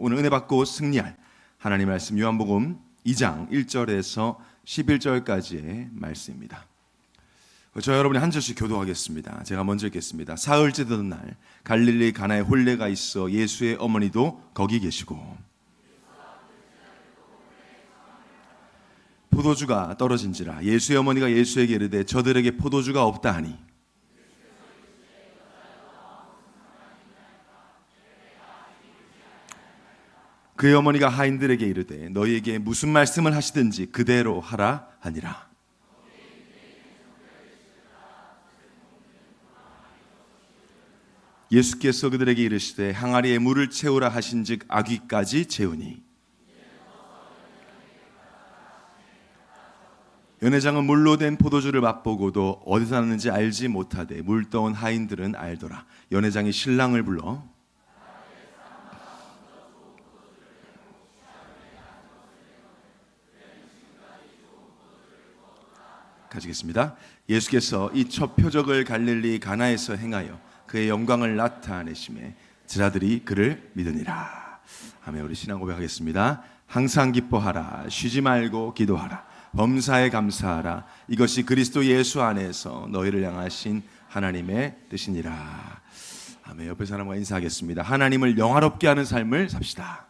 오늘 은혜 받고 승리할 하나님의 말씀 요한복음 2장 1절에서 11절까지의 말씀입니다. 저 여러분이 한 절씩 교도하겠습니다. 제가 먼저 읽겠습니다. 사흘째 되던 날 갈릴리 가나에 혼례가 있어 예수의 어머니도 거기 계시고 포도주가 떨어진지라 예수의 어머니가 예수에게 이르되 저들에게 포도주가 없다 하니 그의 어머니가 하인들에게 이르되 너희에게 무슨 말씀을 하시든지 그대로 하라 하니라. 예수께서 그들에게 이르시되 항아리에 물을 채우라 하신즉 아귀까지 채우니 연회장은 물로 된 포도주를 맛보고도 어디서 났는지 알지 못하되 물 떠온 하인들은 알더라. 연회장이 신랑을 불러 가지겠습니다. 예수께서 이 첫 표적을 갈릴리 가나에서 행하여 그의 영광을 나타내심에 제자들이 그를 믿으니라. 아멘. 우리 신앙 고백하겠습니다. 항상 기뻐하라. 쉬지 말고 기도하라. 범사에 감사하라. 이것이 그리스도 예수 안에서 너희를 향하신 하나님의 뜻이니라. 아멘. 옆에 사람과 인사하겠습니다. 하나님을 영화롭게 하는 삶을 삽시다.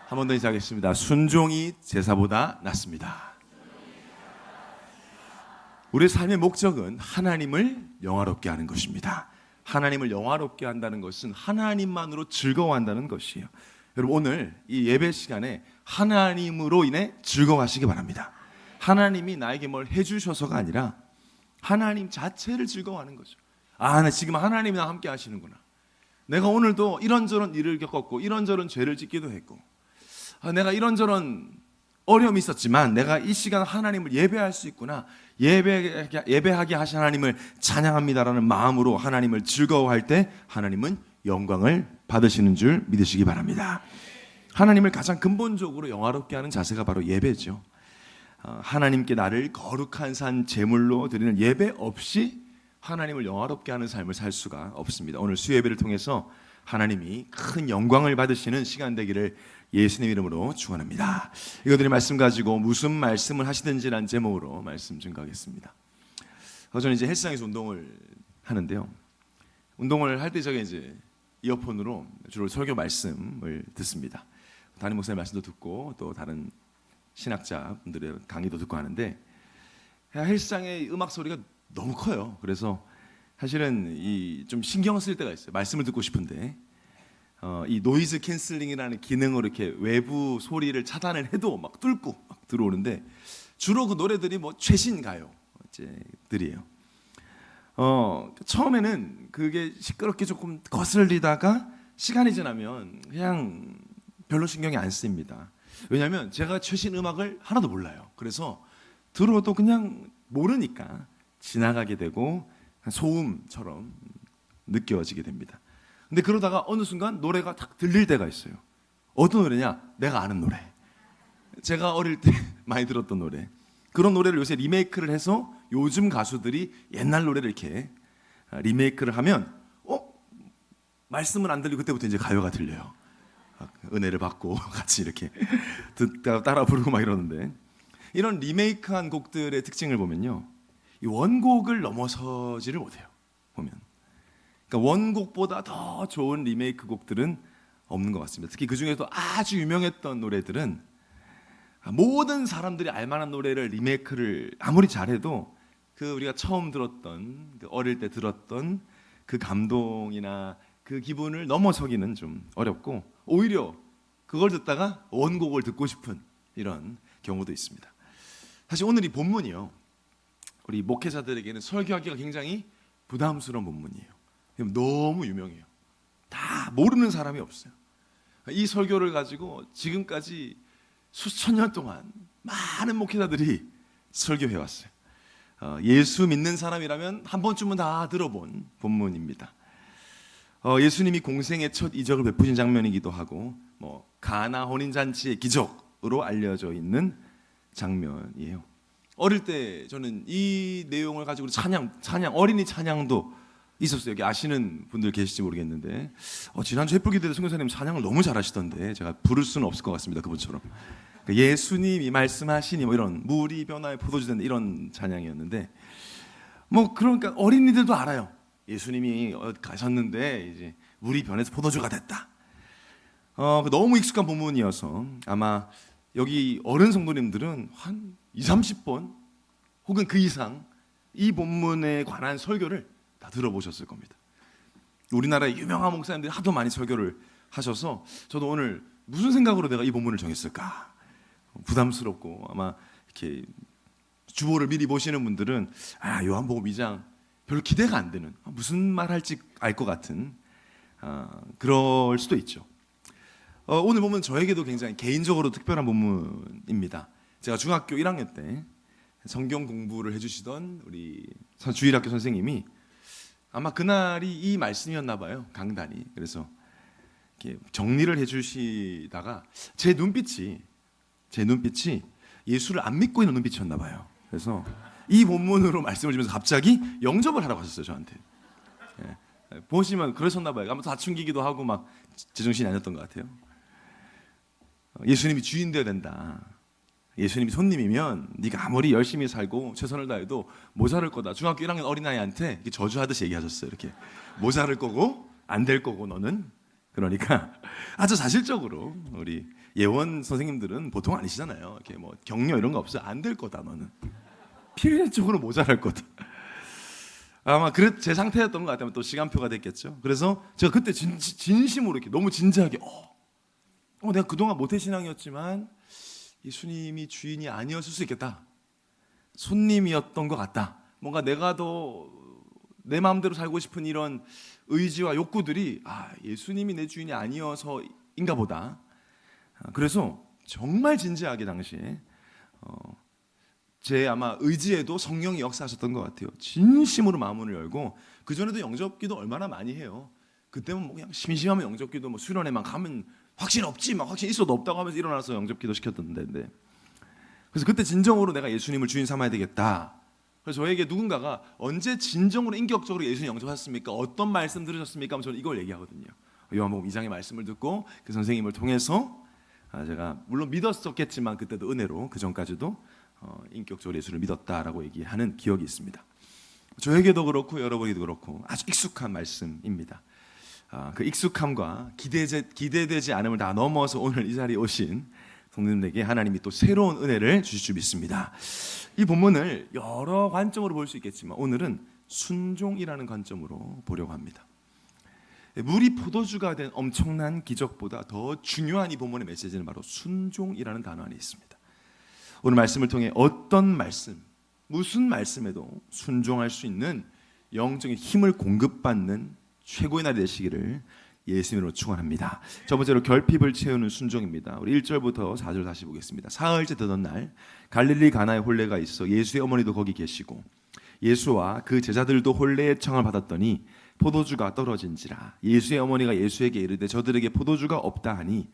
한 번 더 인사하겠습니다. 순종이 제사보다 낫습니다. 우리의 삶의 목적은 하나님을 영화롭게 하는 것입니다. 하나님을 영화롭게 한다는 것은 하나님만으로 즐거워한다는 것이에요. 여러분 오늘 이 예배 시간에 하나님으로 인해 즐거워하시기 바랍니다. 하나님이 나에게 뭘 해주셔서가 아니라 하나님 자체를 즐거워하는 거죠. 나 지금 하나님이 나와 함께 하시는구나. 내가 오늘도 이런저런 일을 겪었고 이런저런 죄를 짓기도 했고 내가 이런저런 어려움이 있었지만 내가 이 시간 하나님을 예배할 수 있구나. 예배하게 하신 하나님을 찬양합니다라는 마음으로 하나님을 즐거워할 때 하나님은 영광을 받으시는 줄 믿으시기 바랍니다. 하나님을 가장 근본적으로 영화롭게 하는 자세가 바로 예배죠. 하나님께 나를 거룩한 산 제물로 드리는 예배 없이 하나님을 영화롭게 하는 삶을 살 수가 없습니다. 오늘 수예배를 통해서 하나님이 큰 영광을 받으시는 시간 되기를 예수님 이름으로 축원합니다. 이거들이 말씀 가지고 무슨 말씀을 하시든지라는 제목으로 말씀 증거하겠습니다. 저는 이제 헬스장에서 운동을 하는데요. 운동을 할 때 제가 이제 이어폰으로 주로 설교 말씀을 듣습니다. 담임 목사님 말씀도 듣고 또 다른 신학자 분들의 강의도 듣고 하는데 헬스장의 음악 소리가 너무 커요. 그래서 사실은 좀 신경 쓸 때가 있어요. 말씀을 듣고 싶은데 이 노이즈 캔슬링이라는 기능으로 이렇게 외부 소리를 차단을 해도 막 뚫고 막 들어오는데 주로 그 노래들이 뭐 최신 가요들이에요. 처음에는 그게 시끄럽게 조금 거슬리다가 시간이 지나면 그냥 별로 신경이 안 쓰입니다. 왜냐하면 제가 최신 음악을 하나도 몰라요. 그래서 들어도 그냥 모르니까 지나가게 되고 소음처럼 느껴지게 됩니다. 근데 그러다가 어느 순간 노래가 딱 들릴 때가 있어요. 어떤 노래냐? 내가 아는 노래. 제가 어릴 때 많이 들었던 노래. 그런 노래를 요새 리메이크를 해서 요즘 가수들이 옛날 노래를 이렇게 리메이크를 하면 말씀은 안 들리고 그때부터 이제 가요가 들려요. 은혜를 받고 같이 이렇게 듣다 따라 부르고 막 이러는데 이런 리메이크한 곡들의 특징을 보면요. 이 원곡을 넘어서지를 못해요. 보면. 그러니까 원곡보다 더 좋은 리메이크 곡들은 없는 것 같습니다. 특히 그 중에서도 아주 유명했던 노래들은 모든 사람들이 알만한 노래를 리메이크를 아무리 잘해도 그 우리가 처음 들었던 어릴 때 들었던 그 감동이나 그 기분을 넘어서기는 좀 어렵고 오히려 그걸 듣다가 원곡을 듣고 싶은 이런 경우도 있습니다. 사실 오늘 이 본문이요. 우리 목회자들에게는 설교하기가 굉장히 부담스러운 본문이에요. 너무 유명해요. 다 모르는 사람이 없어요. 이 설교를 가지고 지금까지 수천 년 동안 많은 목회자들이 설교해왔어요. 예수 믿는 사람이라면 한 번쯤은 다 들어본 본문입니다. 예수님이 공생의 첫 이적을 베푸신 장면이기도 하고 가나 혼인잔치의 기적으로 알려져 있는 장면이에요. 어릴 때 저는 이 내용을 가지고 찬양 어린이 찬양도 있었어요. 여기 아시는 분들 계실지 모르겠는데 지난주 햇불기도에 선교사님 찬양을 너무 잘하시던데 제가 부를 수는 없을 것 같습니다. 그분처럼. 예수님이 말씀하시니 뭐 이런 물이 변화에 포도주 된다 이런 찬양이었는데 그러니까 어린이들도 알아요. 예수님이 가셨는데 이제 물이 변해서 포도주가 됐다. 너무 익숙한 본문이어서 아마 여기 어른 성도님들은 한 20-30번 혹은 그 이상 이 본문에 관한 설교를 다 들어보셨을 겁니다. 우리나라의 유명한 목사님들이 하도 많이 설교를 하셔서 저도 오늘 무슨 생각으로 내가 이 본문을 정했을까 부담스럽고 아마 이렇게 주보를 미리 보시는 분들은 요한복음 2장 별로 기대가 안 되는 무슨 말 할지 알 것 같은 그럴 수도 있죠. 오늘 보면 저에게도 굉장히 개인적으로 특별한 본문입니다. 제가 중학교 1학년 때 성경 공부를 해주시던 우리 주일학교 선생님이 아마 그날이 이 말씀이었나 봐요. 강단이. 그래서 이렇게 정리를 해주시다가 제 눈빛이 예수를 안 믿고 있는 눈빛이었나 봐요. 그래서 이 본문으로 말씀을 주면서 갑자기 영접을 하라고 하셨어요. 저한테. 보시면 그러셨나 봐요. 아마 사춘기기도 하고 막 제정신이 아니었던 것 같아요. 예수님이 주인 되어야 된다. 예수님이 손님이면 네가 아무리 열심히 살고 최선을 다해도 모자랄 거다. 중학교 1학년 어린아이한테 저주하듯이 얘기하셨어요. 이렇게 모자랄 거고 안 될 거고 너는. 그러니까 아주 사실적으로 우리 예원 선생님들은 보통 아니시잖아요. 이렇게 격려 이런 거 없어요. 안 될 거다 너는. 필연적으로 모자랄 거다. 아마 제 상태였던 것 같아요. 또 시간표가 됐겠죠. 그래서 제가 그때 진심으로 이렇게 너무 진지하게 내가 그동안 모태신앙이었지만 예수님이 주인이 아니었을 수 있겠다. 손님이었던 것 같다. 뭔가 내가 더 내 마음대로 살고 싶은 이런 의지와 욕구들이 예수님이 내 주인이 아니어서인가 보다. 그래서 정말 진지하게 당시에 제 아마 의지에도 성령이 역사하셨던 것 같아요. 진심으로 마음을 열고 그전에도 영접기도 얼마나 많이 해요. 그때는 그냥 심심하면 영접기도 수련회만 가면 확신 없지 막 확신 있어도 없다고 하면서 일어나서 영접기도 시켰던데 그래서 그때 진정으로 내가 예수님을 주인 삼아야 되겠다. 그래서 저에게 누군가가 언제 진정으로 인격적으로 예수님 영접하셨습니까? 어떤 말씀 들으셨습니까? 하면 저는 이걸 얘기하거든요. 요한복음 2장의 말씀을 듣고 그 선생님을 통해서 제가 물론 믿었었겠지만 그때도 은혜로 그 전까지도 인격적으로 예수를 믿었다라고 얘기하는 기억이 있습니다. 저에게도 그렇고 여러분에게도 그렇고 아주 익숙한 말씀입니다. 그 익숙함과 기대되지 않음을 다 넘어서 오늘 이 자리에 오신 성도님에게 하나님이 또 새로운 은혜를 주실 줄 믿습니다. 이 본문을 여러 관점으로 볼 수 있겠지만 오늘은 순종이라는 관점으로 보려고 합니다. 물이 포도주가 된 엄청난 기적보다 더 중요한 이 본문의 메시지는 바로 순종이라는 단어 안에 있습니다. 오늘 말씀을 통해 어떤 말씀, 무슨 말씀에도 순종할 수 있는 영적인 힘을 공급받는 최고의 날이 되시기를 예수님으로 축원합니다. 첫 번째로 결핍을 채우는 순종입니다. 우리 1절부터 4절 다시 보겠습니다. 사흘째 되던 날 갈릴리 가나에 혼례가 있어 예수의 어머니도 거기 계시고 예수와 그 제자들도 혼례의 청을 받았더니 포도주가 떨어진지라. 예수의 어머니가 예수에게 이르되 저들에게 포도주가 없다 하니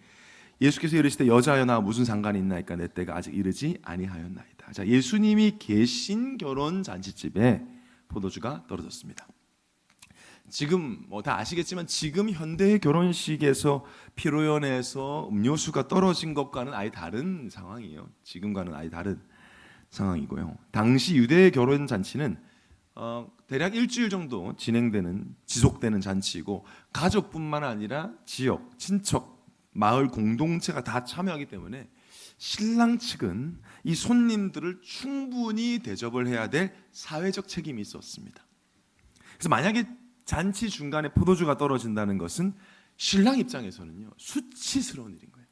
예수께서 이르시되 여자여 나 무슨 상관이 있나이까 내 때가 아직 이르지 아니하였나이다. 자, 예수님이 계신 결혼 잔치집에 포도주가 떨어졌습니다. 지금 다 아시겠지만 지금 현대의 결혼식에서 피로연에서 음료수가 떨어진 것과는 아예 다른 상황이에요. 지금과는 아예 다른 상황이고요. 당시 유대의 결혼 잔치는 대략 일주일 정도 지속되는 잔치이고 가족뿐만 아니라 지역, 친척, 마을 공동체가 다 참여하기 때문에 신랑 측은 이 손님들을 충분히 대접을 해야 될 사회적 책임이 있었습니다. 그래서 만약에 잔치 중간에 포도주가 떨어진다는 것은 신랑 입장에서는요 수치스러운 일인 거예요.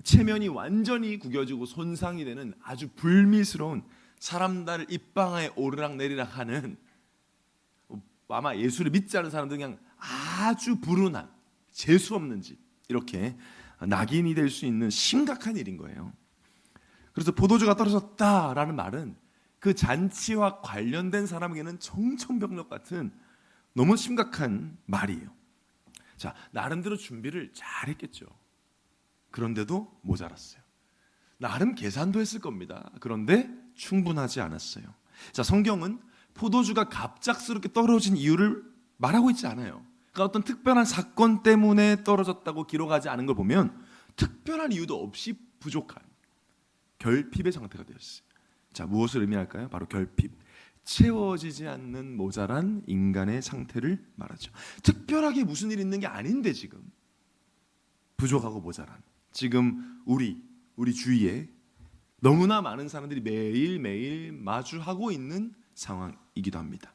체면이 완전히 구겨지고 손상이 되는 아주 불미스러운 사람들을 입방아에 오르락내리락 하는 아마 예수를 믿지 않은 사람들은 그냥 아주 불운한 재수없는 집 이렇게 낙인이 될 수 있는 심각한 일인 거예요. 그래서 포도주가 떨어졌다라는 말은 그 잔치와 관련된 사람에게는 청천벽력 같은 너무 심각한 말이에요. 자, 나름대로 준비를 잘했겠죠. 그런데도 모자랐어요. 나름 계산도 했을 겁니다. 그런데 충분하지 않았어요. 자, 성경은 포도주가 갑작스럽게 떨어진 이유를 말하고 있지 않아요. 그러니까 어떤 특별한 사건 때문에 떨어졌다고 기록하지 않은 걸 보면 특별한 이유도 없이 부족한 결핍의 상태가 되었어요. 자, 무엇을 의미할까요? 바로 결핍. 채워지지 않는 모자란 인간의 상태를 말하죠. 특별하게 무슨 일이 있는 게 아닌데 지금 부족하고 모자란, 지금 우리 주위에 너무나 많은 사람들이 매일매일 마주하고 있는 상황이기도 합니다.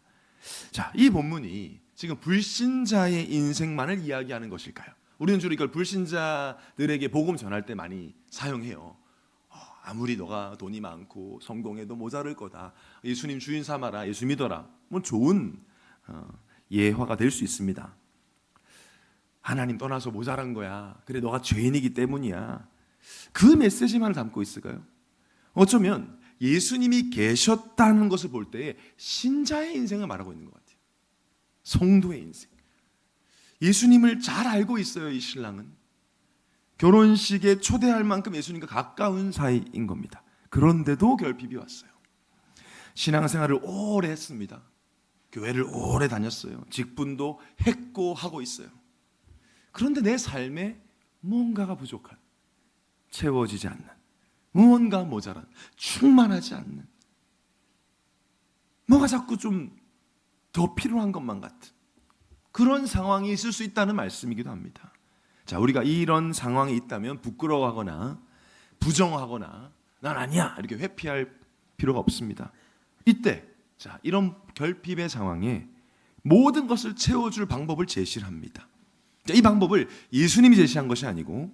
자, 이 본문이 지금 불신자의 인생만을 이야기하는 것일까요? 우리는 주로 이걸 불신자들에게 복음 전할 때 많이 사용해요. 아무리 너가 돈이 많고 성공해도 모자랄 거다. 예수님 주인 삼아라. 예수 믿어라. 뭐 좋은 예화가 될 수 있습니다. 하나님 떠나서 모자란 거야. 그래 너가 죄인이기 때문이야. 그 메시지만을 담고 있을까요? 어쩌면 예수님이 계셨다는 것을 볼 때에 신자의 인생을 말하고 있는 것 같아요. 성도의 인생. 예수님을 잘 알고 있어요, 이 신랑은. 결혼식에 초대할 만큼 예수님과 가까운 사이인 겁니다. 그런데도 결핍이 왔어요. 신앙생활을 오래 했습니다. 교회를 오래 다녔어요. 직분도 했고 하고 있어요. 그런데 내 삶에 무언가가 부족한, 채워지지 않는, 무언가 모자란, 충만하지 않는, 뭐가 자꾸 좀 더 필요한 것만 같은 그런 상황이 있을 수 있다는 말씀이기도 합니다. 자, 우리가 이런 상황에 있다면 부끄러워하거나 부정하거나 난 아니야 이렇게 회피할 필요가 없습니다. 이때 자, 이런 결핍의 상황에 모든 것을 채워줄 방법을 제시를 합니다. 자, 이 방법을 예수님이 제시한 것이 아니고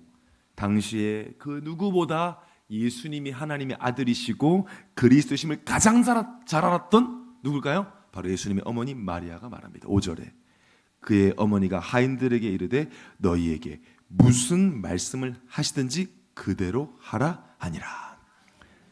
당시에 그 누구보다 예수님이 하나님의 아들이시고 그리스도심을 가장 잘 알았던 누굴까요? 바로 예수님의 어머니 마리아가 말합니다. 5절에 그의 어머니가 하인들에게 이르되 너희에게 무슨 말씀을 하시든지 그대로 하라 하니라.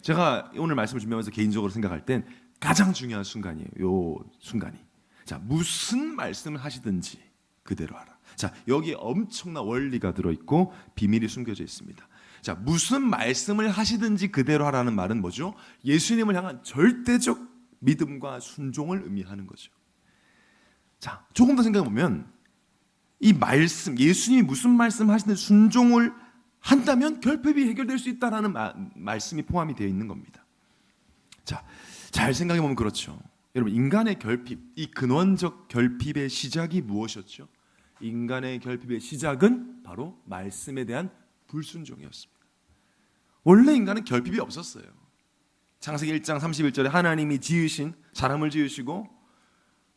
제가 오늘 말씀을 준비하면서 개인적으로 생각할 땐 가장 중요한 순간이에요. 요 순간이. 자, 무슨 말씀을 하시든지 그대로 하라. 자, 여기에 엄청난 원리가 들어있고 비밀이 숨겨져 있습니다. 자, 무슨 말씀을 하시든지 그대로 하라는 말은 뭐죠? 예수님을 향한 절대적 믿음과 순종을 의미하는 거죠. 자, 조금 더 생각해 보면 이 말씀, 예수님이 무슨 말씀 하시든 순종을 한다면 결핍이 해결될 수 있다라는 말씀이 포함이 되어 있는 겁니다. 자, 잘 생각해 보면 그렇죠. 여러분, 인간의 결핍, 이 근원적 결핍의 시작이 무엇이었죠? 인간의 결핍의 시작은 바로 말씀에 대한 불순종이었습니다. 원래 인간은 결핍이 없었어요. 창세기 1장 31절에 하나님이 지으신 사람을 지으시고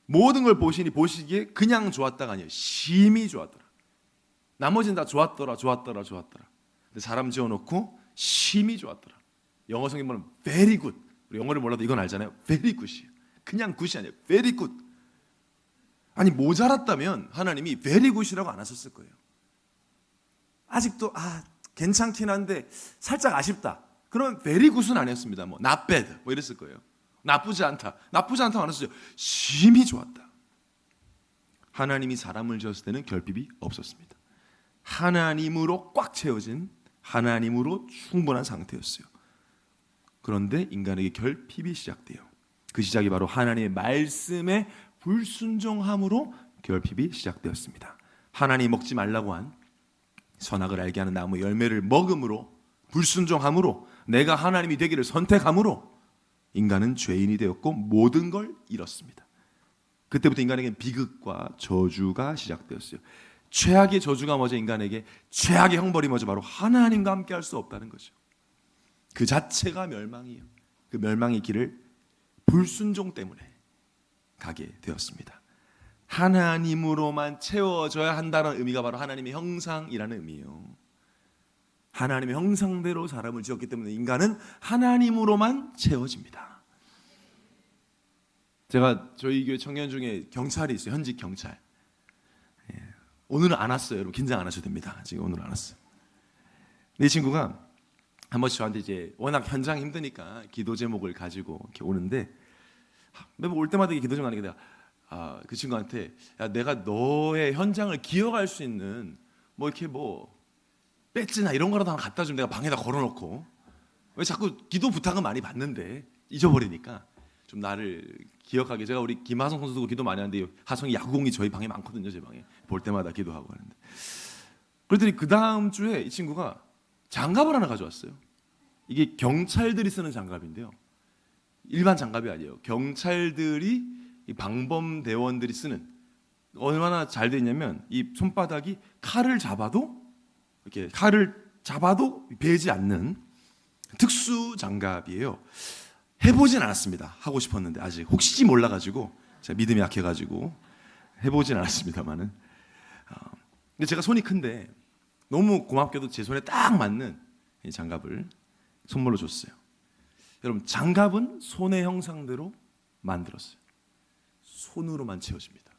모든 걸 보시기에 그냥 좋았다가 아니에요. 심히 좋았더라. 나머지는 다 좋았더라. 근데 사람 지어놓고 심히 좋았더라. 영어 성경 보면 very good. 우리 영어를 몰라도 이건 알잖아요. very good이에요. 그냥 굿이 아니에요. very good. 아니 모자랐다면 하나님이 very good이라고 안 하셨을 거예요. 아직도 괜찮긴 한데 살짝 아쉽다. 그러면 very good은 아니었습니다. 뭐 not bad 뭐 이랬을 거예요. 나쁘지 않다고 안 했어요. 심히 좋았다. 하나님이 사람을 지었을 때는 결핍이 없었습니다. 하나님으로 꽉 채워진, 하나님으로 충분한 상태였어요. 그런데 인간에게 결핍이 시작돼요. 그 시작이 바로 하나님의 말씀에 불순종함으로 결핍이 시작되었습니다. 하나님이 먹지 말라고 한 선악을 알게 하는 나무 열매를 먹음으로, 불순종함으로, 내가 하나님이 되기를 선택함으로 인간은 죄인이 되었고 모든 걸 잃었습니다. 그때부터 인간에게는 비극과 저주가 시작되었어요. 최악의 저주가 뭐죠? 인간에게 최악의 형벌이 뭐죠? 바로 하나님과 함께 할 수 없다는 거죠. 그 자체가 멸망이에요. 그 멸망의 길을 불순종 때문에 가게 되었습니다. 하나님으로만 채워져야 한다는 의미가 바로 하나님의 형상이라는 의미예요. 하나님의 형상대로 사람을 지었기 때문에 인간은 하나님으로만 채워집니다. 제가 저희 교회 청년 중에 경찰이 있어요. 현직 경찰. 오늘은 안 왔어요. 여러분 긴장 안 하셔도 됩니다. 지금 오늘은 안 왔어요. 이 친구가 한 번씩 저한테 이제 워낙 현장 힘드니까 기도 제목을 가지고 이렇게 오는데 매번 올 때마다 기도 제목 하니까 내가 그 친구한테 야, 내가 너의 현장을 기억할 수 있는 뭐 이렇게 뭐 배지나 이런 거라도 하나 갖다 주면 내가 방에다 걸어놓고 왜 자꾸 기도 부탁은 많이 받는데 잊어버리니까 좀 나를 기억하게. 제가 우리 김하성 선수도 기도 많이 하는데 하성이 야구공이 저희 방에 많거든요. 제 방에 볼 때마다 기도하고 하는데, 그랬더니 그 다음 주에 이 친구가 장갑을 하나 가져왔어요. 이게 경찰들이 쓰는 장갑인데요, 일반 장갑이 아니에요. 경찰들이, 이 방범대원들이 쓰는, 얼마나 잘 돼 있냐면 이 손바닥이 칼을 잡아도 베지 않는 특수 장갑이에요. 해보진 않았습니다. 하고 싶었는데 아직 혹시 몰라가지고, 제가 믿음이 약해가지고 해보진 않았습니다만은, 근데 제가 손이 큰데 너무 고맙게도 제 손에 딱 맞는 이 장갑을 선물로 줬어요. 여러분, 장갑은 손의 형상대로 만들었어요. 손으로만 채워집니다.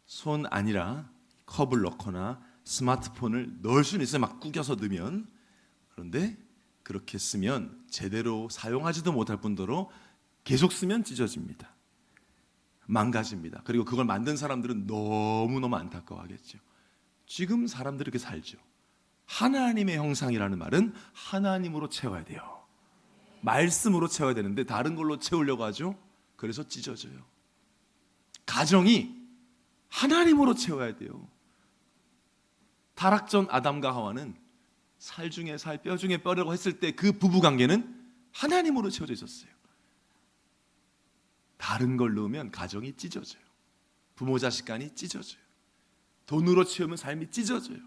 손 아니라 컵을 넣거나 스마트폰을 넣을 수는 있어요. 막 구겨서 넣으면. 그런데 그렇게 쓰면 제대로 사용하지도 못할 뿐더러 계속 쓰면 찢어집니다. 망가집니다. 그리고 그걸 만든 사람들은 너무너무 안타까워하겠죠. 지금 사람들이 이렇게 살죠. 하나님의 형상이라는 말은 하나님으로 채워야 돼요. 말씀으로 채워야 되는데 다른 걸로 채우려고 하죠. 그래서 찢어져요. 가정이 하나님으로 채워야 돼요. 타락전 아담과 하와는 살 중에 살, 뼈 중에 뼈라고 했을 때 그 부부관계는 하나님으로 채워져 있었어요. 다른 걸 넣으면 가정이 찢어져요. 부모 자식 간이 찢어져요. 돈으로 채우면 삶이 찢어져요.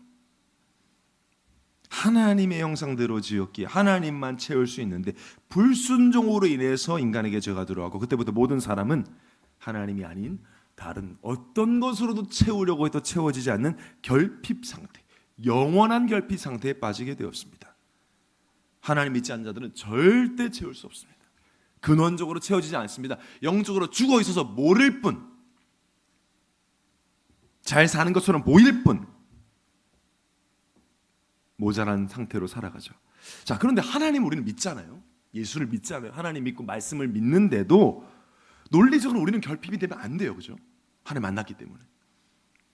하나님의 형상대로 지었기에 하나님만 채울 수 있는데, 불순종으로 인해서 인간에게 죄가 들어가고, 그때부터 모든 사람은 하나님이 아닌 다른 어떤 것으로도 채우려고 해도 채워지지 않는 결핍 상태, 영원한 결핍 상태에 빠지게 되었습니다. 하나님 믿지 않는 자들은 절대 채울 수 없습니다. 근원적으로 채워지지 않습니다. 영적으로 죽어 있어서 모를 뿐, 잘 사는 것처럼 보일 뿐, 모자란 상태로 살아가죠. 자, 그런데 하나님 우리는 믿잖아요. 예수를 믿잖아요. 하나님 믿고 말씀을 믿는데도 논리적으로 우리는 결핍이 되면 안 돼요. 그죠? 하나님 만났기 때문에.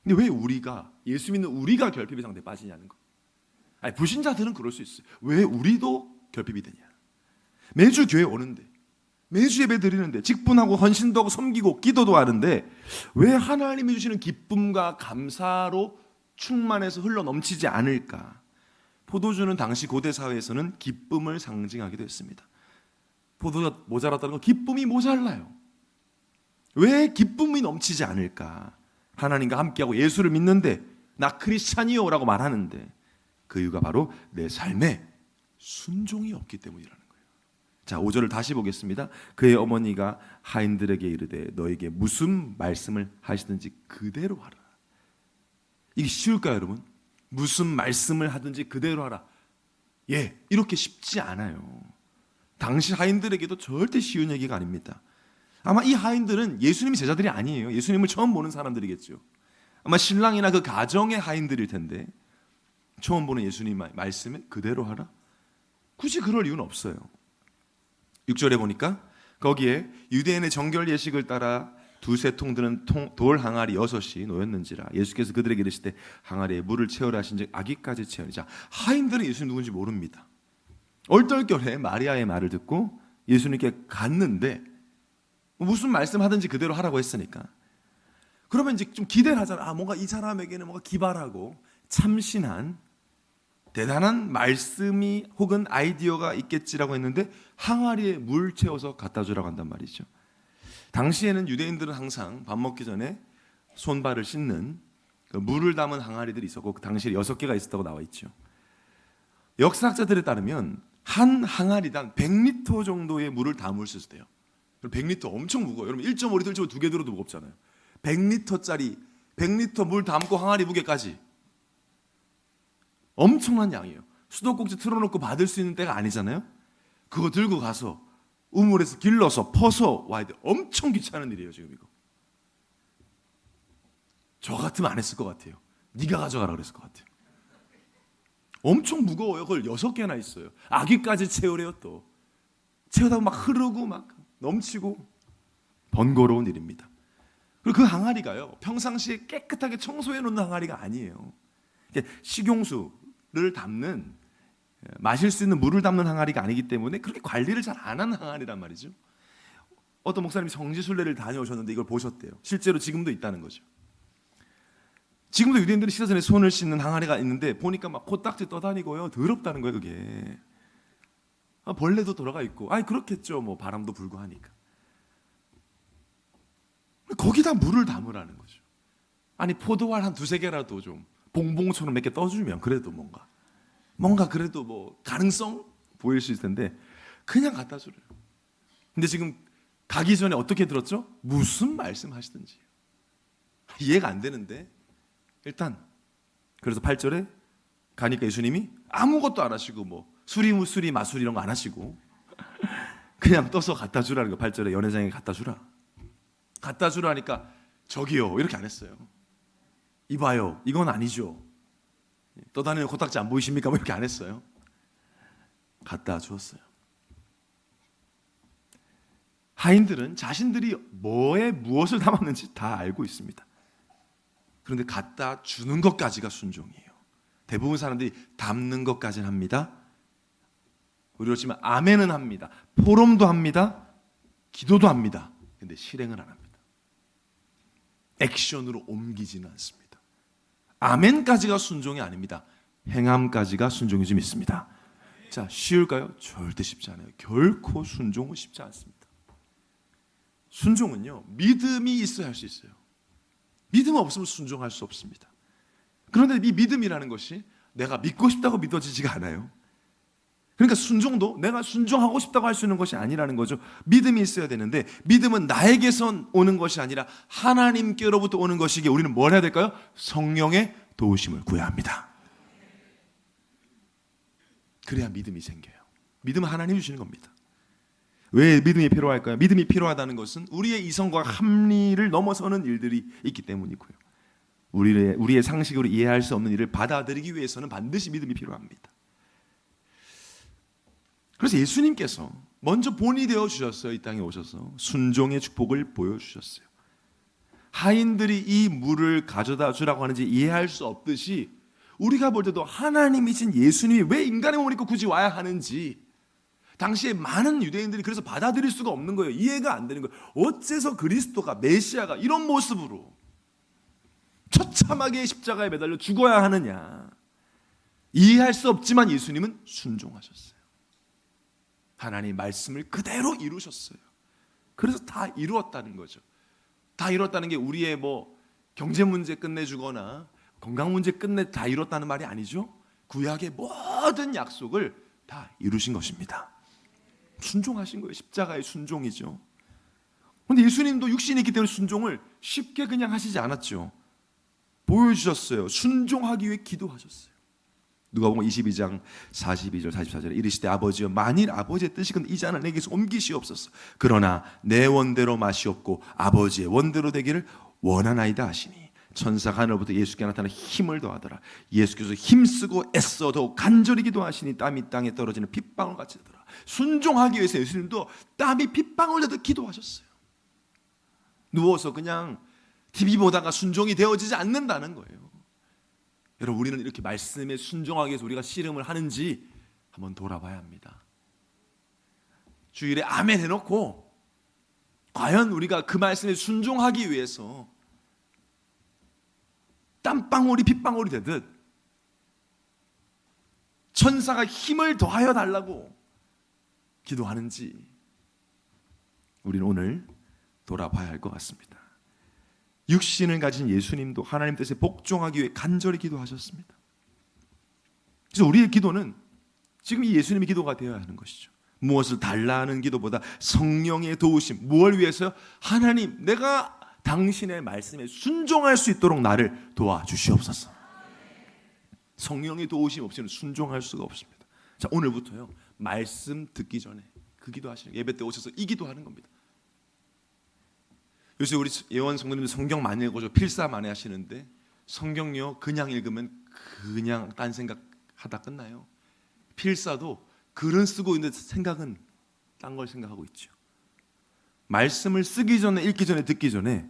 근데 왜 우리가, 예수 믿는 우리가 결핍의 상태에 빠지냐는 거. 아니, 불신자들은 그럴 수 있어요. 왜 우리도 결핍이 되냐. 매주 교회 오는데, 매주 예배 드리는데, 직분하고 헌신도 하고 섬기고 기도도 하는데 왜 하나님이 주시는 기쁨과 감사로 충만해서 흘러 넘치지 않을까. 포도주는 당시 고대 사회에서는 기쁨을 상징하기도 했습니다. 포도가 모자랐다는 건 기쁨이 모자라요. 왜 기쁨이 넘치지 않을까? 하나님과 함께하고 예수를 믿는데 나 크리스찬이요 라고 말하는데 그 이유가 바로 내 삶에 순종이 없기 때문이라는 거예요. 자, 5절을 다시 보겠습니다. 그의 어머니가 하인들에게 이르되 너에게 무슨 말씀을 하시든지 그대로 하라. 이게 쉬울까요, 여러분? 무슨 말씀을 하든지 그대로 하라. 예, 이렇게 쉽지 않아요. 당시 하인들에게도 절대 쉬운 얘기가 아닙니다. 아마 이 하인들은 예수님이 제자들이 아니에요. 예수님을 처음 보는 사람들이겠죠. 아마 신랑이나 그 가정의 하인들일 텐데 처음 보는 예수님의 말씀에 그대로 하라? 굳이 그럴 이유는 없어요. 6절에 보니까 거기에 유대인의 정결 예식을 따라 두세 통 드는 돌 항아리 6이 놓였는지라. 예수께서 그들에게 이르시되 항아리에 물을 채우라 하신즉 아기까지 채우니. 자, 하인들은 예수님 누군지 모릅니다. 얼떨결에 마리아의 말을 듣고 예수님께 갔는데 무슨 말씀하든지 그대로 하라고 했으니까 그러면 이제 좀 기대를 하잖아. 아, 뭔가 이 사람에게는 뭔가 기발하고 참신한 대단한 말씀이 혹은 아이디어가 있겠지라고 했는데 항아리에 물 채워서 갖다 주라고 한단 말이죠. 당시에는 유대인들은 항상 밥 먹기 전에 손발을 씻는 그 물을 담은 항아리들이 있었고 그 당시에 6개가 있었다고 나와 있죠. 역사학자들에 따르면 한 항아리당 100리터 정도의 물을 담을 수 있어요. 100리터 엄청 무거워요. 여러분 1.5리터, 1.5 2개 들어도 무겁잖아요. 100리터짜리 100리터 물 담고 항아리 무게까지 엄청난 양이에요. 수도꼭지 틀어놓고 받을 수 있는 때가 아니잖아요. 그거 들고 가서 우물에서 길러서 퍼서 와야 돼. 엄청 귀찮은 일이에요 지금 이거. 저 같으면 안 했을 것 같아요. 네가 가져가라 그랬을 것 같아요. 엄청 무거워요. 그걸 6개나 있어요. 아기까지 채우래요 또. 채우다 보면 막 흐르고 막 넘치고 번거로운 일입니다. 그리고 그 항아리가요 평상시에 깨끗하게 청소해 놓는 항아리가 아니에요. 식용수를 담는, 마실 수 있는 물을 담는 항아리가 아니기 때문에 그렇게 관리를 잘 안 하는 항아리란 말이죠. 어떤 목사님이 성지순례를 다녀오셨는데 이걸 보셨대요. 실제로 지금도 있다는 거죠. 지금도 유대인들이 식사 전에 손을 씻는 항아리가 있는데 보니까 막 코딱지 떠다니고요. 더럽다는 거예요, 그게. 벌레도 돌아가 있고. 아니 그렇겠죠. 뭐 바람도 불고 하니까. 거기다 물을 담으라는 거죠. 아니 포도알 한 두세 개라도 좀 봉봉처럼 몇 개 떠주면 그래도 뭔가 그래도 뭐 가능성 보일 수 있을 텐데 그냥 갖다 주래요. 근데 지금 가기 전에 어떻게 들었죠? 무슨 말씀 하시든지 이해가 안 되는데 일단 그래서 8절에 가니까 예수님이 아무것도 안 하시고 뭐 수리 마술 이런 거 안 하시고 그냥 떠서 갖다 주라는 거. 8절에 연회장에 갖다 주라 하니까 저기요 이렇게 안 했어요. 이봐요 이건 아니죠. 떠다니는 코딱지 안 보이십니까? 뭐 이렇게 안 했어요. 갖다 주었어요. 하인들은 자신들이 뭐에 무엇을 담았는지 다 알고 있습니다. 그런데 갖다 주는 것까지가 순종이에요. 대부분 사람들이 담는 것까지는 합니다. 우리로 치면 아멘은 합니다. 포럼도 합니다. 기도도 합니다. 근데 실행을 안 합니다. 액션으로 옮기지는 않습니다. 아멘까지가 순종이 아닙니다. 행함까지가 순종이 좀 있습니다. 자, 쉬울까요? 절대 쉽지 않아요. 결코 순종은 쉽지 않습니다. 순종은요, 믿음이 있어야 할 수 있어요. 믿음 없으면 순종할 수 없습니다. 그런데 이 믿음이라는 것이 내가 믿고 싶다고 믿어지지가 않아요. 그러니까 순종도 내가 순종하고 싶다고 할 수 있는 것이 아니라는 거죠. 믿음이 있어야 되는데 믿음은 나에게서 오는 것이 아니라 하나님께로부터 오는 것이기에 우리는 뭘 해야 될까요? 성령의 도우심을 구해야 합니다. 그래야 믿음이 생겨요. 믿음은 하나님이 주시는 겁니다. 왜 믿음이 필요할까요? 믿음이 필요하다는 것은 우리의 이성과 합리를 넘어서는 일들이 있기 때문이고요. 우리의 상식으로 이해할 수 없는 일을 받아들이기 위해서는 반드시 믿음이 필요합니다. 그래서 예수님께서 먼저 본이 되어 주셨어요. 이 땅에 오셔서 순종의 축복을 보여주셨어요. 하인들이 이 물을 가져다 주라고 하는지 이해할 수 없듯이 우리가 볼 때도 하나님이신 예수님이 왜 인간의 몸을 입고 굳이 와야 하는지 당시에 많은 유대인들이 그래서 받아들일 수가 없는 거예요. 이해가 안 되는 거예요. 어째서 그리스도가 메시아가 이런 모습으로 처참하게 십자가에 매달려 죽어야 하느냐. 이해할 수 없지만 예수님은 순종하셨어요. 하나님 말씀을 그대로 이루셨어요. 그래서 다 이루었다는 거죠. 다 이뤘다는 게 우리의 뭐 경제 문제 끝내주거나 건강 문제 다 이뤘다는 말이 아니죠. 구약의 모든 약속을 다 이루신 것입니다. 순종하신 거예요. 십자가의 순종이죠. 그런데 예수님도 육신이 있기 때문에 순종을 쉽게 그냥 하시지 않았죠. 보여주셨어요. 순종하기 위해 기도하셨어요. 누가복음 22장 42절 44절에 이르시되 아버지여 만일 아버지의 뜻이건 이 잔을 내게서 옮기시옵소서. 그러나 내 원대로 마시옵고 아버지의 원대로 되기를 원하나이다 하시니 천사가 하늘부터 예수께 나타나 힘을 더하더라. 예수께서 힘쓰고 애써 더욱 간절히 기도하시니 땀이 땅에 떨어지는 핏방울 같이 되더라. 순종하기 위해서 예수님도 땀이 핏방울 되듯 기도하셨어요. 누워서 그냥 TV 보다가 순종이 되어지지 않는다는 거예요. 여러분 우리는 이렇게 말씀에 순종하기 위해서 우리가 씨름을 하는지 한번 돌아봐야 합니다. 주일에 아멘 해놓고 과연 우리가 그 말씀에 순종하기 위해서 땀방울이 핏방울이 되듯 천사가 힘을 더하여 달라고 기도하는지 우리는 오늘 돌아봐야 할 것 같습니다. 육신을 가진 예수님도 하나님 뜻에 복종하기 위해 간절히 기도하셨습니다. 그래서 우리의 기도는 지금 이 예수님의 기도가 되어야 하는 것이죠. 무엇을 달라는 기도보다 성령의 도우심, 무엇을 위해서요? 하나님, 내가 당신의 말씀에 순종할 수 있도록 나를 도와주시옵소서. 성령의 도우심 없이는 순종할 수가 없습니다. 자, 오늘부터요 말씀 듣기 전에 그 기도하시는 예배 때 오셔서 이 기도하는 겁니다. 요새 우리 예원 성도님들 성경 많이 읽어줘 필사 많이 하시는데 성경요 그냥 읽으면 그냥 딴 생각하다 끝나요. 필사도 글은 쓰고 있는데 생각은 딴 걸 생각하고 있죠. 말씀을 쓰기 전에 읽기 전에 듣기 전에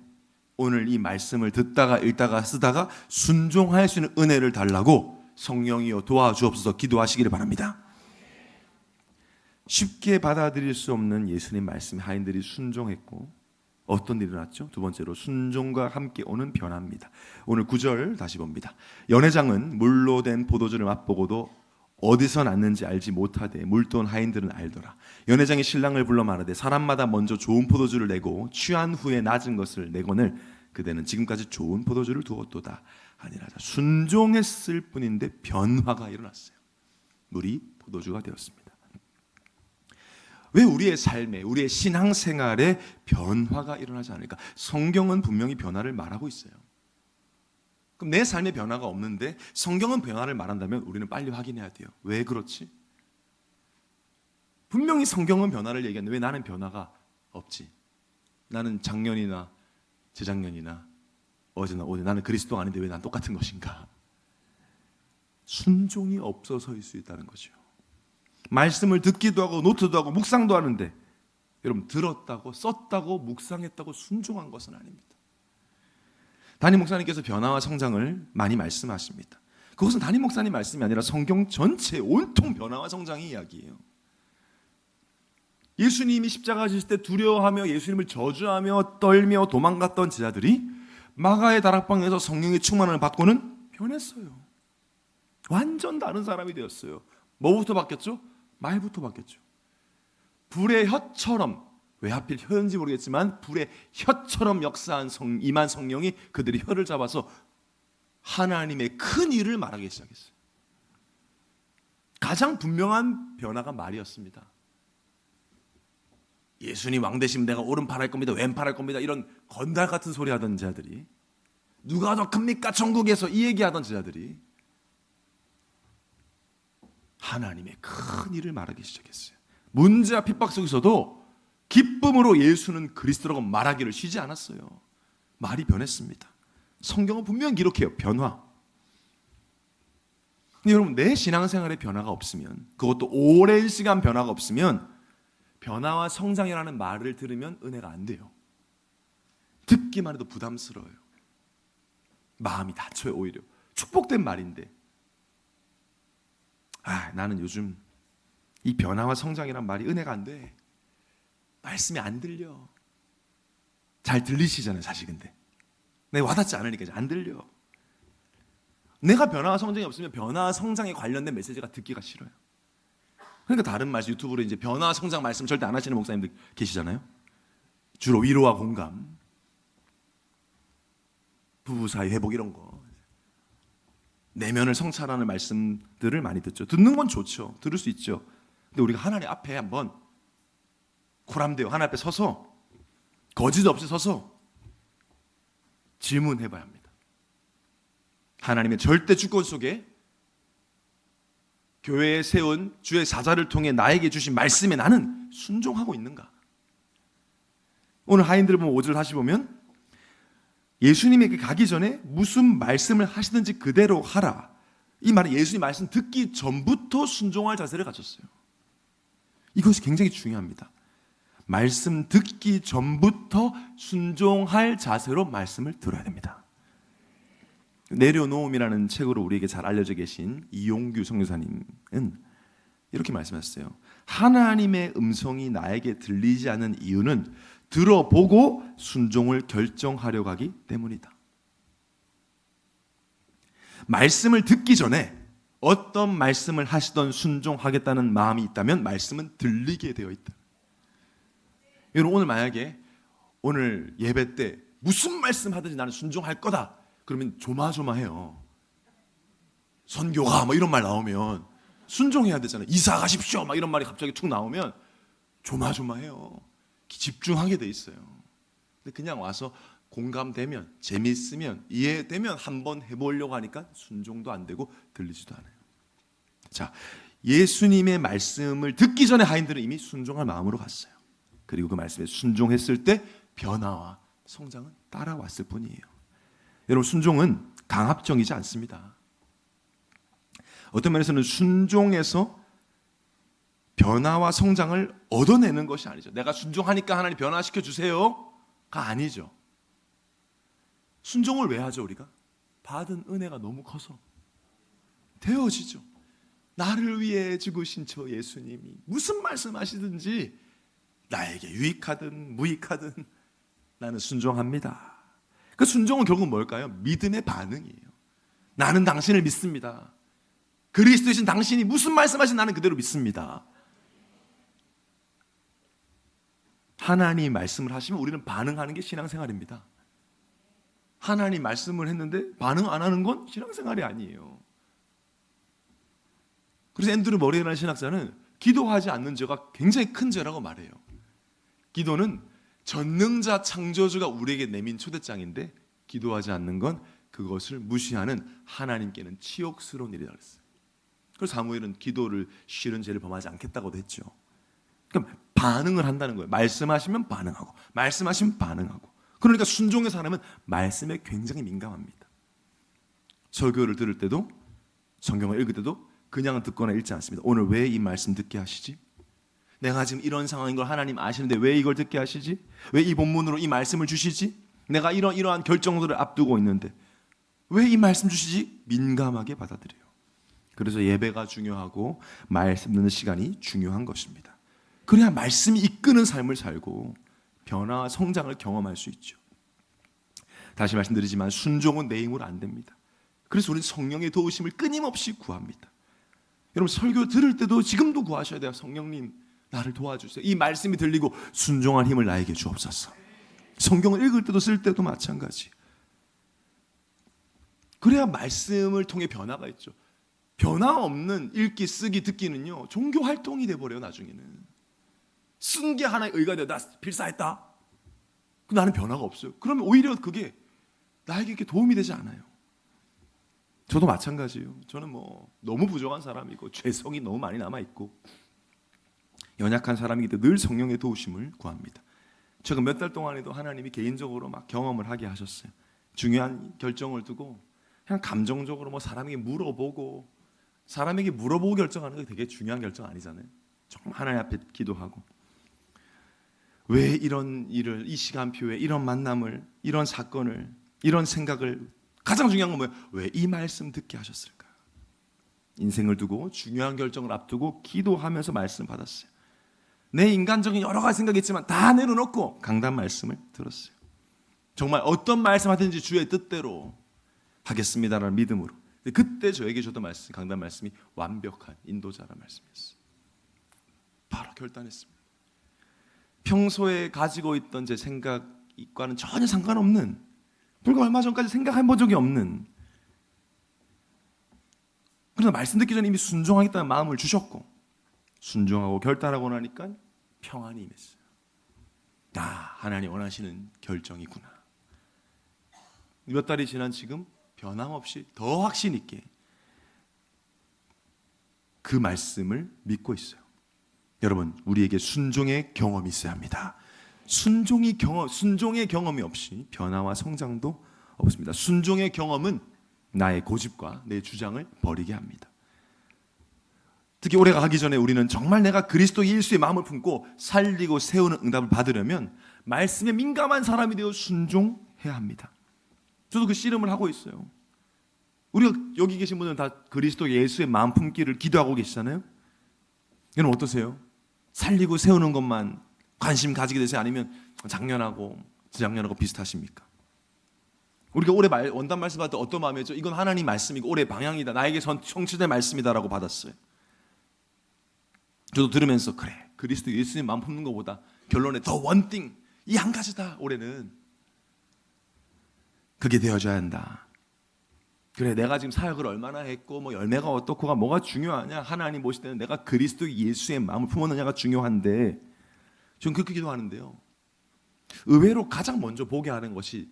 오늘 이 말씀을 듣다가 읽다가 쓰다가 순종할 수 있는 은혜를 달라고 성령이여 도와주옵소서 기도하시기를 바랍니다. 쉽게 받아들일 수 없는 예수님 말씀에 하인들이 순종했고 어떤 일이 일어났죠? 두 번째로 순종과 함께 오는 변화입니다. 오늘 9절 다시 봅니다. 연회장은 물로 된 포도주를 맛보고도 어디서 났는지 알지 못하되 물돈 하인들은 알더라. 연회장이 신랑을 불러 말하되 사람마다 먼저 좋은 포도주를 내고 취한 후에 낮은 것을 내거늘 그대는 지금까지 좋은 포도주를 두었도다 아니라 순종했을 뿐인데 변화가 일어났어요. 물이 포도주가 되었습니다. 왜 우리의 삶에, 우리의 신앙생활에 변화가 일어나지 않을까? 성경은 분명히 변화를 말하고 있어요. 그럼 내 삶에 변화가 없는데 성경은 변화를 말한다면 우리는 빨리 확인해야 돼요. 왜 그렇지? 분명히 성경은 변화를 얘기하는데 왜 나는 변화가 없지? 나는 작년이나 재작년이나 어제나 오늘 나는 그리스도가 아닌데 왜 난 똑같은 것인가? 순종이 없어서일 수 있다는 거죠. 말씀을 듣기도 하고 노트도 하고 묵상도 하는데 여러분 들었다고 썼다고 묵상했다고 순종한 것은 아닙니다. 담임 목사님께서 변화와 성장을 많이 말씀하십니다. 그것은 담임 목사님 말씀이 아니라 성경 전체 온통 변화와 성장의 이야기예요. 예수님이 십자가 지실 때 두려워하며 예수님을 저주하며 떨며 도망갔던 제자들이 마가의 다락방에서 성령의 충만을 받고는 변했어요. 완전 다른 사람이 되었어요. 뭐부터 바뀌었죠? 말부터 바뀌었죠. 불의 혀처럼, 왜 하필 혀인지 모르겠지만 불의 혀처럼 역사한 임한 성령이 그들이 혀를 잡아서 하나님의 큰 일을 말하기 시작했어요. 가장 분명한 변화가 말이었습니다. 예수님 왕 되시면 내가 오른팔 할 겁니다, 왼팔 할 겁니다, 이런 건달 같은 소리 하던 제자들이, 누가 더 큽니까 천국에서 이 얘기하던 제자들이 하나님의 큰 일을 말하기 시작했어요. 문제와 핍박 속에서도 기쁨으로 예수는 그리스도라고 말하기를 쉬지 않았어요. 말이 변했습니다. 성경은 분명히 기록해요. 변화. 근데 여러분 내 신앙생활에 변화가 없으면, 그것도 오랜 시간 변화가 없으면 변화와 성장이라는 말을 들으면 은혜가 안 돼요. 듣기만 해도 부담스러워요. 마음이 다쳐요. 오히려 축복된 말인데 나는 요즘 이 변화와 성장이란 말이 은혜가 안 돼. 말씀이 안 들려. 잘 들리시잖아요 사실. 근데 내가 와닿지 않으니까 이제 안 들려. 내가 변화와 성장이 없으면 변화와 성장에 관련된 메시지가 듣기가 싫어요. 그러니까 다른 말씀, 유튜브로 이제 변화와 성장 말씀 절대 안 하시는 목사님들 계시잖아요. 주로 위로와 공감, 부부 사이 회복 이런 거, 내면을 성찰하는 말씀들을 많이 듣죠. 듣는 건 좋죠. 들을 수 있죠. 근데 우리가 하나님 앞에 한번 코람되어 하나님 앞에 서서 거짓 없이 서서 질문해 봐야 합니다. 하나님의 절대 주권 속에 교회에 세운 주의 사자를 통해 나에게 주신 말씀에 나는 순종하고 있는가? 오늘 하인들 보면 5절 다시 보면 예수님에게 가기 전에 무슨 말씀을 하시든지 그대로 하라. 이 말은 예수님 말씀 듣기 전부터 순종할 자세를 가졌어요. 이것이 굉장히 중요합니다. 말씀 듣기 전부터 순종할 자세로 말씀을 들어야 됩니다. 내려놓음이라는 책으로 우리에게 잘 알려져 계신 이용규 선교사님은 이렇게 말씀하셨어요. 하나님의 음성이 나에게 들리지 않는 이유는 들어보고 순종을 결정하려고 하기 때문이다. 말씀을 듣기 전에 어떤 말씀을 하시던 순종하겠다는 마음이 있다면 말씀은 들리게 되어 있다. 여러분 오늘 만약에 오늘 예배 때 무슨 말씀 하든지 나는 순종할 거다, 그러면 조마조마해요. 선교가 뭐 이런 말 나오면 순종해야 되잖아요. 이사 가십시오 막 이런 말이 갑자기 툭 나오면 조마조마해요. 집중하게 돼 있어요. 근데 그냥 와서 공감되면, 재미있으면, 이해되면 한번 해보려고 하니까 순종도 안 되고 들리지도 않아요. 자, 예수님의 말씀을 듣기 전에 하인들은 이미 순종할 마음으로 갔어요. 그리고 그 말씀에 순종했을 때 변화와 성장은 따라왔을 뿐이에요. 여러분 순종은 강압적이지 않습니다. 어떤 면에서는 순종해서 변화와 성장을 얻어내는 것이 아니죠. 내가 순종하니까 하나님 변화시켜 주세요가 아니죠. 순종을 왜 하죠 우리가? 받은 은혜가 너무 커서 되어지죠. 나를 위해 죽으신 저 예수님이 무슨 말씀하시든지 나에게 유익하든 무익하든 나는 순종합니다. 그 순종은 결국 뭘까요? 믿음의 반응이에요. 나는 당신을 믿습니다. 그리스도이신 당신이 무슨 말씀하신 나는 그대로 믿습니다. 하나님 말씀을 하시면 우리는 반응하는 게 신앙생활입니다. 하나님 말씀을 했는데 반응 안 하는 건 신앙생활이 아니에요. 그래서 앤드류 머레이라는 신학자는 기도하지 않는 죄가 굉장히 큰 죄라고 말해요. 기도는 전능자 창조주가 우리에게 내민 초대장인데 기도하지 않는 건 그것을 무시하는 하나님께는 치욕스러운 일이라고 했어요. 그래서 사무엘은 기도를 싫은 죄를 범하지 않겠다고도 했죠. 그럼 반응을 한다는 거예요. 말씀하시면 반응하고, 말씀하시면 반응하고. 그러니까 순종의 사람은 말씀에 굉장히 민감합니다. 설교를 들을 때도, 성경을 읽을 때도 그냥 듣거나 읽지 않습니다. 오늘 왜 이 말씀 듣게 하시지? 내가 지금 이런 상황인 걸 하나님 아시는데 왜 이걸 듣게 하시지? 왜 이 본문으로 이 말씀을 주시지? 내가 이러한 결정들을 앞두고 있는데 왜 이 말씀 주시지? 민감하게 받아들여요. 그래서 예배가 중요하고 말씀 듣는 시간이 중요한 것입니다. 그래야 말씀이 이끄는 삶을 살고 변화와 성장을 경험할 수 있죠. 다시 말씀드리지만 순종은 내 힘으로 안 됩니다. 그래서 우리는 성령의 도우심을 끊임없이 구합니다. 여러분 설교 들을 때도 지금도 구하셔야 돼요. 성령님 나를 도와주세요. 이 말씀이 들리고 순종한 힘을 나에게 주옵소서. 성경을 읽을 때도 쓸 때도 마찬가지. 그래야 말씀을 통해 변화가 있죠. 변화 없는 읽기, 쓰기, 듣기는요 종교 활동이 돼버려요. 나중에는 쓴 게 하나의 의가 돼요. 나 필사했다. 나는 변화가 없어요. 그러면 오히려 그게 나에게 이렇게 도움이 되지 않아요. 저도 마찬가지예요. 저는 너무 부족한 사람이고 죄성이 너무 많이 남아있고 연약한 사람이기 때문에 늘 성령의 도우심을 구합니다. 최근 몇 달 동안에도 하나님이 개인적으로 막 경험을 하게 하셨어요. 중요한 결정을 두고 그냥 감정적으로 사람에게 물어보고, 사람에게 물어보고 결정하는 게 되게 중요한 결정 아니잖아요. 정말 하나님 앞에 기도하고 왜 이런 일을, 이 시간표에 이런 만남을, 이런 사건을, 이런 생각을, 가장 중요한 건 뭐예요? 왜 이 말씀 듣게 하셨을까? 인생을 두고 중요한 결정을 앞두고 기도하면서 말씀 받았어요. 내 인간적인 여러 가지 생각이 있지만 다 내려놓고 강단 말씀을 들었어요. 정말 어떤 말씀 하든지 주의 뜻대로 하겠습니다라는 믿음으로. 그때 저에게 줬던 말씀, 강단 말씀이 완벽한 인도자라는 말씀이었어요. 바로 결단했습니다. 평소에 가지고 있던 제 생각과는 전혀 상관없는, 불과 얼마 전까지 생각해본 적이 없는, 그러나 말씀 듣기 전에 이미 순종하겠다는 마음을 주셨고 순종하고 결단하고 나니까 평안이 임했어요. 하나님 원하시는 결정이구나. 몇 달이 지난 지금 변함없이 더 확신 있게 그 말씀을 믿고 있어요. 여러분, 우리에게 순종의 경험이 있어야 합니다. 순종의 경험이 없이 변화와 성장도 없습니다. 순종의 경험은 나의 고집과 내 주장을 버리게 합니다. 특히 올해가 가기 전에 우리는 정말 내가 그리스도 예수의 마음을 품고 살리고 세우는 응답을 받으려면 말씀에 민감한 사람이 되어 순종해야 합니다. 저도 그 씨름을 하고 있어요. 우리가 여기 계신 분들은 다 그리스도 예수의 마음 품기를 기도하고 계시잖아요. 여러분 어떠세요? 살리고 세우는 것만 관심 가지게 되세요? 아니면 작년하고 재작년하고 비슷하십니까? 우리가 올해 원단 말씀 받을 때 어떤 마음이었죠? 이건 하나님 말씀이고 올해 방향이다, 나에게 성취될 말씀이다라고 받았어요. 저도 들으면서 그래, 그리스도 예수님 마음 품는 것보다 결론에 더 원띵, 이 한 가지다. 올해는 그게 되어져야 한다. 그래, 내가 지금 사역을 얼마나 했고 열매가 어떻고가 뭐가 중요하냐? 하나님 보실 때는 내가 그리스도 예수의 마음을 품었느냐가 중요한데, 저는 그렇게 기도하는데요, 의외로 가장 먼저 보게 하는 것이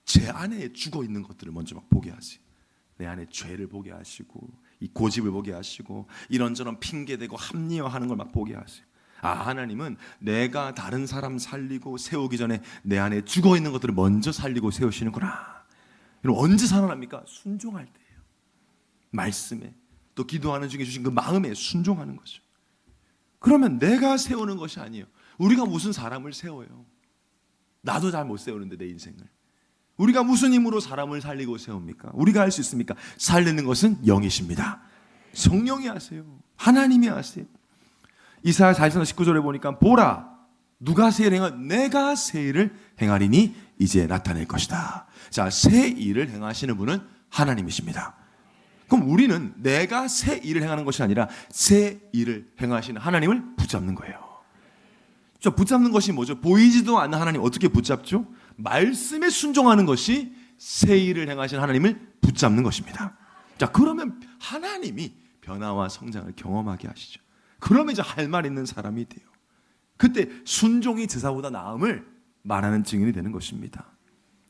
제 안에 죽어 있는 것들을 먼저 막 보게 하지. 내 안에 죄를 보게 하시고 이 고집을 보게 하시고 이런저런 핑계대고 합리화하는 걸 막 보게 하세요. 하나님은 내가 다른 사람 살리고 세우기 전에 내 안에 죽어 있는 것들을 먼저 살리고 세우시는구나. 여러분 언제 살아납니까? 순종할 때예요. 말씀에, 또 기도하는 중에 주신 그 마음에 순종하는 거죠. 그러면 내가 세우는 것이 아니에요. 우리가 무슨 사람을 세워요? 나도 잘 못 세우는데 내 인생을. 우리가 무슨 힘으로 사람을 살리고 세웁니까? 우리가 할 수 있습니까? 살리는 것은 영이십니다. 성령이 하세요. 하나님이 하세요. 이사야 40장 19절에 보니까 보라 누가 새 일을 행하 내가 새 일을 행하리니 이제 나타낼 것이다. 자, 새 일을 행하시는 분은 하나님이십니다. 그럼 우리는 내가 새 일을 행하는 것이 아니라 새 일을 행하시는 하나님을 붙잡는 거예요. 자, 붙잡는 것이 뭐죠? 보이지도 않는 하나님 어떻게 붙잡죠? 말씀에 순종하는 것이 새 일을 행하시는 하나님을 붙잡는 것입니다. 자, 그러면 하나님이 변화와 성장을 경험하게 하시죠. 그러면 이제 할 말 있는 사람이 돼요. 그때 순종이 제사보다 나음을 말하는 증인이 되는 것입니다.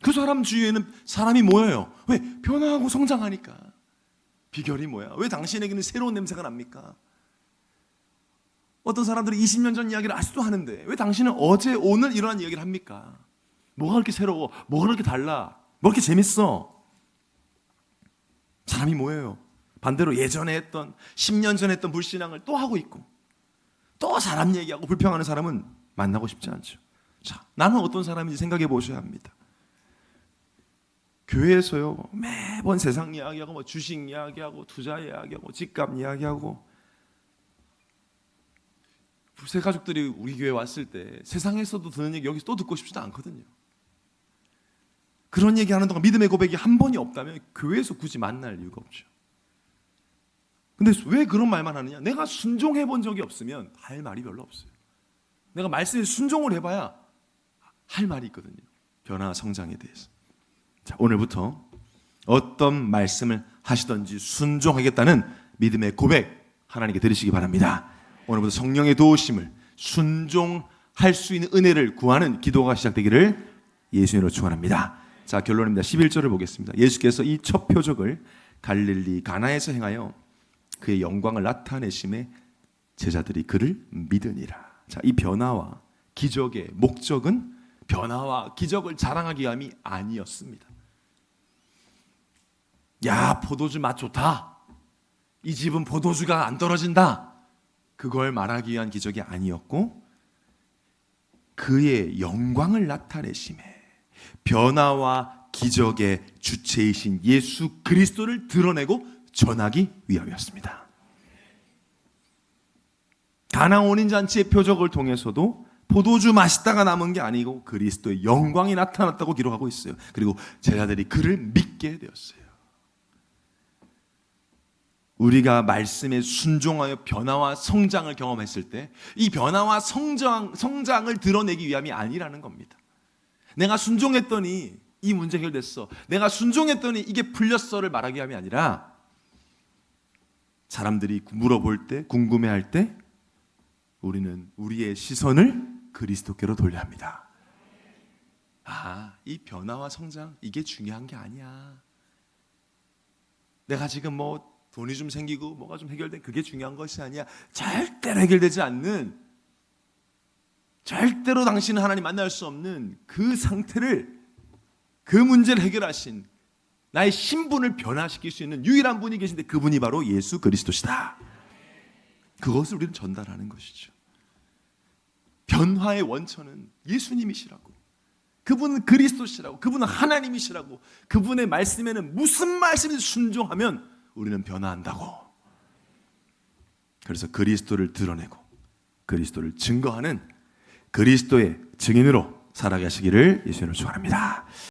그 사람 주위에는 사람이 모여요. 왜? 변화하고 성장하니까. 비결이 뭐야? 왜 당신에게는 새로운 냄새가 납니까? 어떤 사람들이 20년 전 이야기를 아직도 하는데 왜 당신은 어제 오늘 일어난 이야기를 합니까? 뭐가 그렇게 새로워? 뭐가 그렇게 달라? 뭐 그렇게 재밌어? 사람이 모여요. 반대로 예전에 했던 10년 전에 했던 불신앙을 또 하고 있고 또 사람 얘기하고 불평하는 사람은 만나고 싶지 않죠. 자, 나는 어떤 사람인지 생각해 보셔야 합니다. 교회에서요 매번 세상 이야기하고 뭐 주식 이야기하고 투자 이야기하고 집값 이야기하고 새 가족들이 우리 교회 왔을 때 세상에서도 듣는 얘기 여기서 또 듣고 싶지도 않거든요. 그런 얘기하는 동안 믿음의 고백이 한 번이 없다면 교회에서 굳이 만날 이유가 없죠. 근데 왜 그런 말만 하느냐? 내가 순종해 본 적이 없으면 할 말이 별로 없어요. 내가 말씀에 순종을 해봐야 할 말이 있거든요. 변화 성장에 대해서. 자, 오늘부터 어떤 말씀을 하시든지 순종하겠다는 믿음의 고백 하나님께 드리시기 바랍니다. 오늘부터 성령의 도우심을 순종할 수 있는 은혜를 구하는 기도가 시작되기를 예수님으로 축원합니다. 자, 결론입니다. 11절을 보겠습니다. 예수께서 이 첫 표적을 갈릴리 가나에서 행하여 그의 영광을 나타내심에 제자들이 그를 믿으니라. 자, 이 변화와 기적의 목적은 변화와 기적을 자랑하기 위함이 아니었습니다. 야, 포도주 맛 좋다. 이 집은 포도주가 안 떨어진다. 그걸 말하기 위한 기적이 아니었고 그의 영광을 나타내심에 변화와 기적의 주체이신 예수 그리스도를 드러내고 전하기 위함이었습니다. 가나 혼인잔치의 표적을 통해서도 포도주 맛있다가 남은 게 아니고 그리스도의 영광이 나타났다고 기록하고 있어요. 그리고 제자들이 그를 믿게 되었어요. 우리가 말씀에 순종하여 변화와 성장을 경험했을 때 이 변화와 성장을 드러내기 위함이 아니라는 겁니다. 내가 순종했더니 이 문제 해결됐어. 내가 순종했더니 이게 풀렸어를 말하기 위함이 아니라 사람들이 물어볼 때, 궁금해할 때 우리는 우리의 시선을 그리스도께로 돌려야 합니다. 아, 이 변화와 성장 이게 중요한 게 아니야. 내가 지금 뭐 돈이 좀 생기고 뭐가 좀 해결된 그게 중요한 것이 아니야. 절대로 해결되지 않는, 절대로 당신은 하나님 만날 수 없는 그 상태를, 그 문제를 해결하신 나의 신분을 변화시킬 수 있는 유일한 분이 계신데 그분이 바로 예수 그리스도시다. 그것을 우리는 전달하는 것이죠. 변화의 원천은 예수님이시라고, 그분은 그리스도시라고, 그분은 하나님이시라고, 그분의 말씀에는 무슨 말씀이 순종하면 우리는 변화한다고. 그래서 그리스도를 드러내고 그리스도를 증거하는 그리스도의 증인으로 살아가시기를 예수님으로 축원합니다.